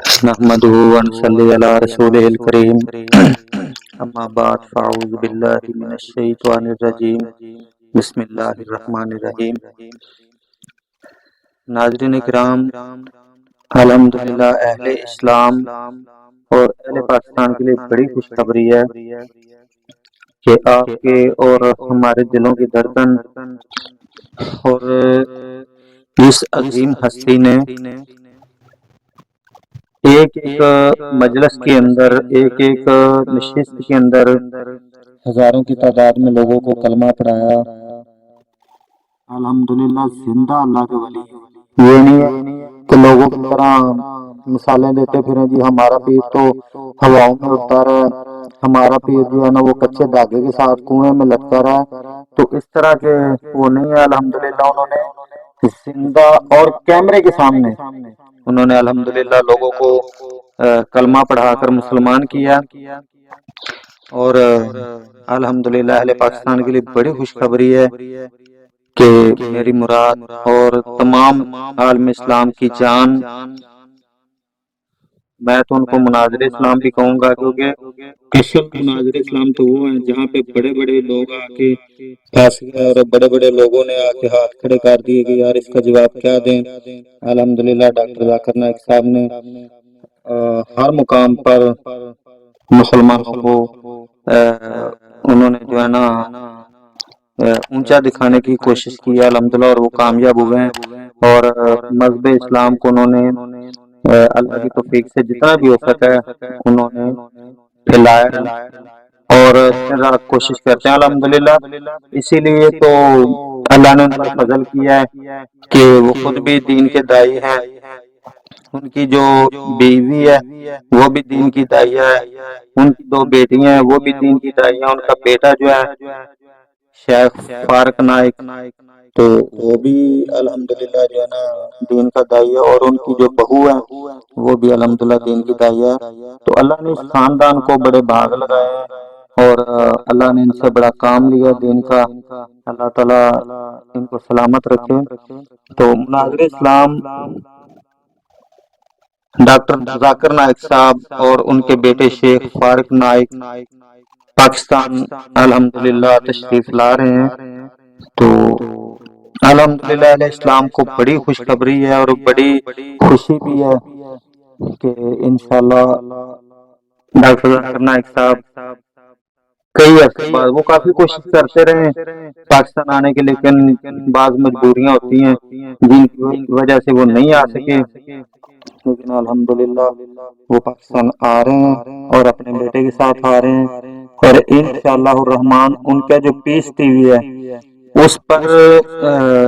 نحمده ونصلي على رسوله الكريم اما بعد فاعوذ بالله من الشیطان الرجیم بسم اللہ الرحمن الرحیم۔ ناظرین کرام، الحمدللہ اہل اسلام اور اہل پاکستان کے لیے بڑی خوشخبری ہے کہ آپ کے اور ہمارے دلوں کی دھڑکن اور اس عظیم ہستی نے ایک ایک مجلس کے اندر، ایک ایک نشست کے اندر ہزاروں کی تعداد میں لوگوں کو کلمہ پڑھایا۔ الحمدللہ زندہ اللہ کے ولی ہیں۔ یہ نہیں ہے کہ لوگوں کی طرح مثالیں دیتے پھریں جی ہمارا پیر تو ہواؤں میں اڑتا رہا ہے، ہمارا پیر جو ہے نا وہ کچے دھاگے کے ساتھ کنویں میں لٹکا رہا ہے، تو اس طرح کے وہ نہیں ہے۔ الحمدللہ انہوں نے زندہ اور کیمرے کے سامنے انہوں نے الحمدللہ لوگوں کو کلمہ پڑھا کر مسلمان کیا، اور الحمدللہ اہل پاکستان کے لیے بڑی خوشخبری ہے کہ میری مراد اور تمام عالم اسلام کی جان، میں تو ان کو مناظر اسلام بھی کہوں گا، کیونکہ اصل مناظر اسلام تو وہ ہیں جہاں پہ بڑے بڑے لوگ آ کے پھنس گئے اور بڑے بڑے لوگوں نے آ کے ہاتھ کھڑے کر دیے کہ یار اس کا جواب کیا دیں۔ الحمدللہ ڈاکٹر ذاکر نائک صاحب نے ہر مقام پر مسلمانوں کو انہوں نے جو ہے نا اونچا دکھانے کی کوشش کی ہے الحمدللہ، اور وہ کامیاب ہوئے ہیں، اور مذہب اسلام کو انہوں نے اللہ کی توفیق سے جتنا بھی ہو سکا ہے انہوں نے پھیلایا، اور دن رات کوشش کرتے ہیں الحمدللہ۔ اسی لیے تو اللہ نے ان پر فضل کیا ہے کہ وہ خود بھی دین کے داعی ہیں، ان کی جو بیوی ہے وہ بھی دین کی داعیہ ہے، ان کی دو بیٹیاں ہیں وہ بھی دین کی داعیہ ہیں، ان کا بیٹا جو ہے شیخ فاروق نائک تو وہ بھی الحمدللہ جو ہے نا دین کا داعیہ، اور ان کی جو بہو ہے وہ بھی الحمدللہ دین کی داعیہ ہے۔ تو اللہ نے اس خاندان کو بڑے بھاگ لگائے ہیں، اور اللہ نے ان سے بڑا کام لیا دین کا۔ اللہ تعالیٰ ان کو سلامت رکھے۔ تو مناظر اسلام ڈاکٹر ذاکر نائک صاحب اور ان کے بیٹے شیخ فاروق نائک پاکستان الحمدللہ تشریف لا رہے ہیں، تو الحمدللہ علیہ اسلام کو بڑی خوشخبری ہے اور بڑی خوشی بھی ہے کہ انشاءاللہ ڈاکٹر ذاکر نائک صاحب کئی عرصے بعد، وہ کافی کوشش کرتے رہے پاکستان آنے کے، لیکن بعض مجبوریاں ہوتی ہیں جن کی وجہ سے وہ نہیں آ سکے، لیکن الحمدللہ وہ پاکستان آ رہے ہیں اور اپنے بیٹے کے ساتھ آ رہے ہیں، اور انشاءاللہ الرحمن ان کا جو پیس ٹی وی ہے اس پر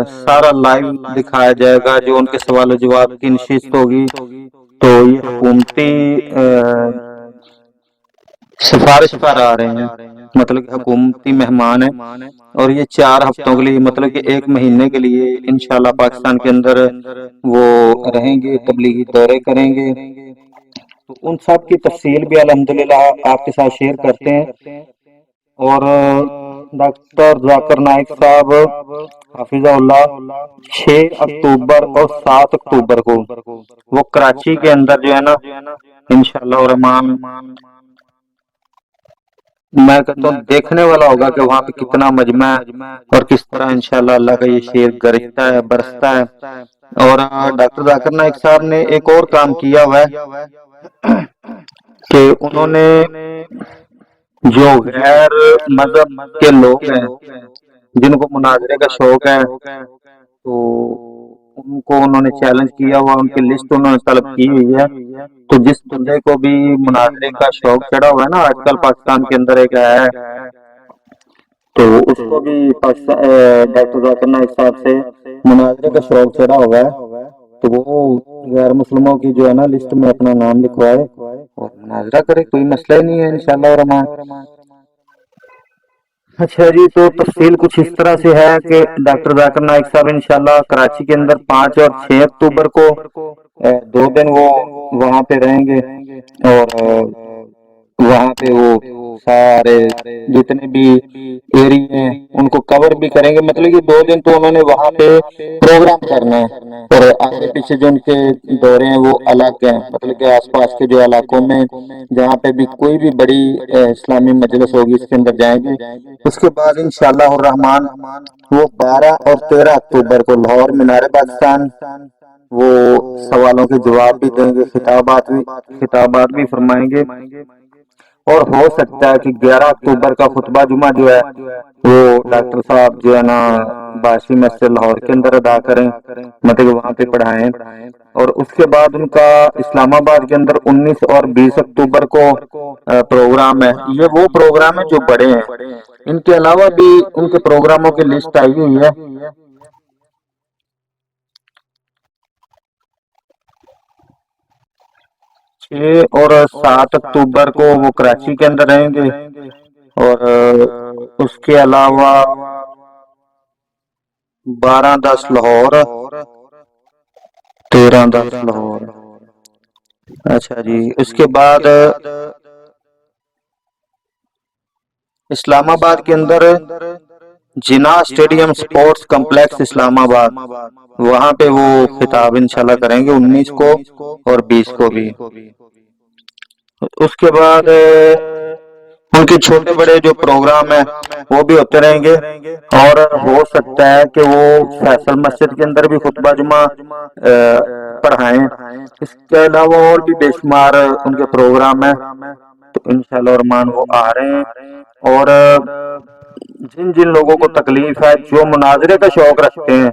سارا لائیو دکھایا جائے گا، جو ان کے سوال و جواب کی نشست ہوگی۔ تو یہ حکومتی سفارش پر آ رہے ہیں، مطلب کہ حکومتی مہمان ہیں، اور یہ 4 ہفتوں کے لیے، مطلب کہ 1 مہینے کے لیے انشاءاللہ پاکستان کے اندر وہ رہیں گے، تبلیغی دورے کریں گے۔ تو ان سب کی تفصیل بھی الحمدللہ آپ کے ساتھ شیئر کرتے ہیں، اور ڈاکٹر ذاکر نائک صاحب حافظہ اللہ 6 اکتوبر اور 7 اکتوبر کو وہ کراچی کے اندر جو ہے نا انشاءاللہ الرحمن، میں کہتا ہوں دیکھنے والا ہوگا کہ وہاں پہ کتنا مجمع ہے اور کس طرح انشاءاللہ اللہ کا یہ شیر گرجتا ہے، برستا ہے۔ اور ڈاکٹر ذاکر نائک صاحب نے ایک اور کام کیا ہوا ہے کہ انہوں نے جو غیر مذہب کے لوگ ہیں جن کو مناظرے کا شوق ہے، تو ان کو انہوں نے چیلنج کیا ہوا، ان کی لسٹ انہوں نے طلب کی ہوئی ہے۔ تو جس بندے کو بھی مناظرے کا شوق چڑھا ہوا ہے نا، آج کل پاکستان کے اندر ایک ہے، تو اس کو بھی ڈاکٹر ذاکر نائک صاحب سے مناظرے کا شوق چڑھا ہوا ہے، تو وہ غیر مسلموں کی جو ہے نا لسٹ میں اپنا نام لکھوائے اور مناظرہ کرے، کوئی مسئلہ ہی نہیں ہے انشاءاللہ الرحمن۔ اچھا جی، تو تفصیل کچھ اس طرح سے ہے کہ ڈاکٹر ذاکر نائک صاحب انشاءاللہ کراچی کے اندر 5 اور 6 اکتوبر کو 2 دن وہ وہاں پہ رہیں گے، اور وہاں پہ وہ سارے جتنے بھی ایریے ہیں ان کو کور بھی کریں گے، مطلب کہ 2 دن تو انہوں نے وہاں پہ پروگرام کرنا ہے، اور آگے پیچھے جو ان کے دورے ہیں وہ الگ ہیں، مطلب کہ آس پاس کے جو علاقوں میں جہاں پہ بھی کوئی بھی بڑی اسلامی مجلس ہوگی اس کے اندر جائیں گے۔ اس کے بعد انشاءاللہ الرحمن وہ 12 اور 13 اکتوبر کو لاہور مینار پاکستان وہ سوالوں کے جواب بھی دیں گے، خطابات بھی فرمائیں گے، اور ہو سکتا ہے کہ 11 اکتوبر کا خطبہ جمعہ جو ہے وہ ڈاکٹر صاحب جو ہے نا باسی مسجد لاہور کے اندر ادا کریں، مطلب کہ وہاں پہ پڑھائیں، اور اس کے بعد ان کا اسلام آباد کے اندر 19 اور 20 اکتوبر کو پروگرام ہے۔ یہ وہ پروگرام ہے جو بڑے ہیں، ان کے علاوہ بھی ان کے پروگراموں کی لسٹ آئی ہوئی ہے۔ 6 اور 7 اکتوبر کو وہ کراچی کے اندر رہیں گے، اور اس کے علاوہ 12-10 لاہور، 13-10 لاہور۔ اچھا جی، اس کے بعد اسلام آباد کے اندر جناح اسٹیڈیم سپورٹس کمپلیکس اسلام آباد، وہاں پہ وہ خطاب انشاءاللہ کریں گے 19 کو اور 20 کو بھی۔ اس کے بعد ان کے چھوٹے بڑے جو پروگرام ہیں وہ بھی ہوتے رہیں گے، اور ہو سکتا ہے کہ وہ فیصل مسجد کے اندر بھی خطبہ جمعہ پڑھائیں۔ اس کے علاوہ اور بھی بے شمار ان کے پروگرام ہیں، تو انشاءاللہ الرحمن وہ آ رہے ہیں۔ اور جن جن لوگوں کو تکلیف ہے، جو مناظرے کا شوق رکھتے ہیں،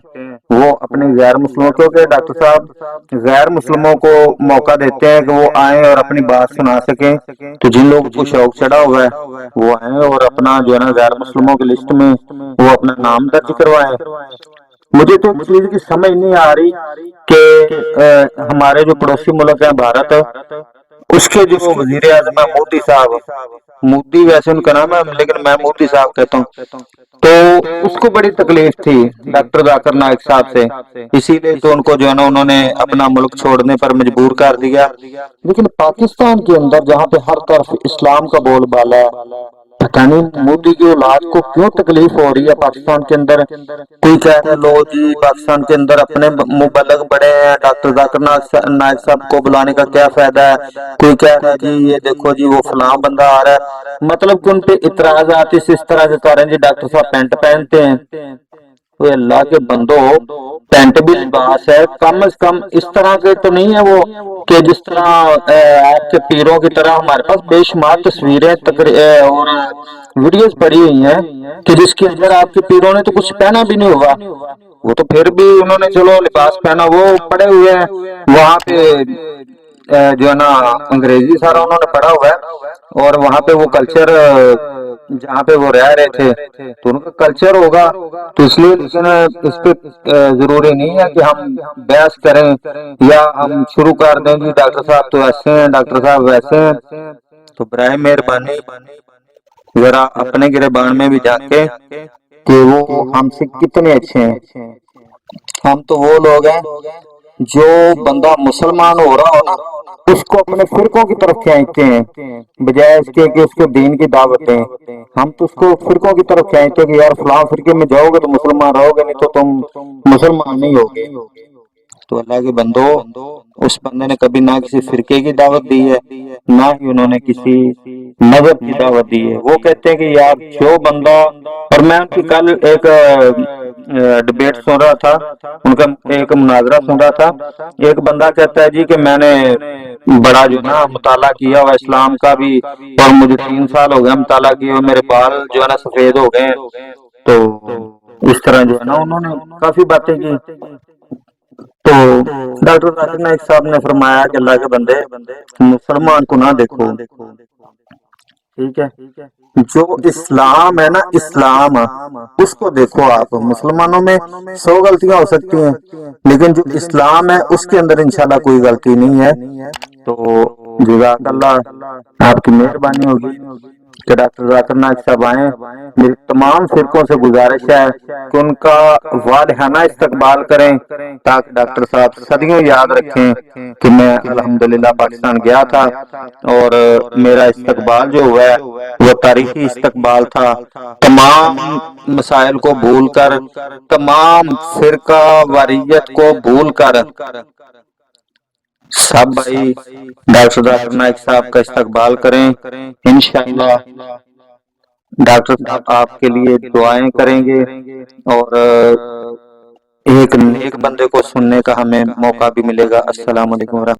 وہ اپنے غیر مسلموں، کیونکہ ڈاکٹر صاحب غیر مسلموں کو موقع دیتے ہیں کہ وہ آئیں اور اپنی بات سنا سکیں، تو جن لوگوں کو شوق چڑھا ہوا ہے وہ آئیں اور اپنا جو ہے نا غیر مسلموں کی لسٹ میں وہ اپنا نام درج کروائیں۔ مجھے تو ایک چیز کی سمجھ نہیں آ رہی کہ ہمارے جو پڑوسی ملک ہیں بھارت، اس کے جو وزیر اعظم ہے مودی صاحب، مودی ویسے ان کا نام ہے لیکن میں مودی صاحب کہتا ہوں، تو اس کو بڑی تکلیف تھی ڈاکٹر ذاکر نائک صاحب سے، اسی لیے تو ان کو جو ہے نا انہوں نے اپنا ملک چھوڑنے پر مجبور کر دیا۔ لیکن پاکستان کے اندر جہاں پہ ہر طرف اسلام کا بول بالا ہے، پتہ نہیں مودی کی اولاد کو کیوں تکلیف ہو رہی ہے پاکستان کے اندر۔ کوئی کہہ رہا ہے لو جی پاکستان کے اندر اپنے مبلغ بڑے ہیں، ڈاکٹر ذاکر نائک صاحب کو بلانے کا کیا فائدہ ہے، کوئی کہہ رہا ہے جی یہ دیکھو جی وہ فلاں بندہ آ رہا ہے، مطلب کہ ان پہ اعتراضات اس طرح سے کر رہے ہیں جی ڈاکٹر صاحب پینٹ پہنتے ہیں، تو اللہ کے بندو پینٹ بھی لباس ہے، کم از کم اس طرح کے تو نہیں ہے وہ کہ جس طرح آپ کے پیروں کی طرح ہمارے پاس بے شمار تصویریں اور ویڈیوز پڑی ہوئی ہیں کہ جس کے اندر آپ کے پیروں نے تو کچھ پہنا بھی نہیں ہوگا، وہ تو پھر بھی انہوں نے چلو لباس پہنا، وہ پڑے ہوئے ہیں وہاں پہ جو ہے نا انگریزی سارا انہوں نے پڑھا ہوا ہے، اور وہاں پہ وہ کلچر جہاں پہ وہ رہ رہے تھے تو ان کا کلچر ہوگا، تو اس لیے لیکن اس پہ ضروری نہیں ہے کہ ہم بحث کریں یا ہم شروع کر دیں جی ڈاکٹر صاحب تو ایسے ہیں، ڈاکٹر صاحب ویسے ہیں۔ تو برائے مہربانی ذرا اپنے گریبان میں بھی جھانکیں کہ وہ ہم سے کتنے اچھے ہیں۔ ہم تو وہ لوگ ہیں جو بندہ مسلمان ہو رہا ہو نا اس کو اپنے فرقوں کی طرف کھینچتے ہیں، بجائے اس کے کہ اس کو دین کی دعوت دیں۔ ہم تو اس کو فرقوں کی طرف کھینچتے ہیں کہ یار فلاں فرقے میں جاؤ گے تو مسلمان رہو گے، نہیں تو تم مسلمان نہیں ہوگے۔ تو اللہ کے بندو، اس بندے نے کبھی نہ کسی فرقے کی دعوت دی ہے، نہ ہی انہوں نے کسی مذہب کی دعوت دی ہے۔ وہ کہتے ہیں کہ یار جو بندہ، اور میں ان کی کل ایک ڈبیٹ سن رہا تھا، ان کا ایک مناظرہ سن رہا تھا، ایک بندہ کہتا ہے جی کہ میں نے بڑا جو نا مطالعہ کیا ہوا اسلام کا بھی، اور مجھے 3 سال ہو گیا مطالعہ کیا، اور میرے بال جو ہے نا سفید ہو گئے ہیں، تو اس طرح جو ہے نا انہوں نے کافی باتیں کی۔ تو ڈاکٹر ذاکر نائک صاحب نے فرمایا کہ اللہ کے بندے مسلمان کو نہ دیکھو، ٹھیک ہے، جو اسلام ہے نا اسلام اس کو دیکھو۔ آپ مسلمانوں میں 100 غلطیاں ہو سکتی ہیں لیکن جو اسلام ہے اس کے اندر انشاءاللہ کوئی غلطی نہیں ہے۔ تو جزاک اللہ، آپ کی مہربانی ہوگی۔ کہ ڈاکٹر ذاکر نائک صاحب آئیں. میری تمام فرقوں سے گزارش ہے کہ ان کا والہانہ استقبال کریں تاکہ ڈاکٹر صاحب صدیوں یاد رکھیں کہ میں الحمدللہ پاکستان گیا تھا اور میرا استقبال جو ہوا ہے وہ تاریخی استقبال تھا. تمام مسائل کو بھول کر، تمام فرقہ واریت کو بھول کر سب بھائی ڈاکٹر ذاکر نائک صاحب کا استقبال کریں. انشاءاللہ ڈاکٹر صاحب آپ کے لیے دعائیں کریں گے اور ایک نیک بندے کو سننے کا ہمیں موقع بھی ملے گا. السلام علیکم ورحمۃ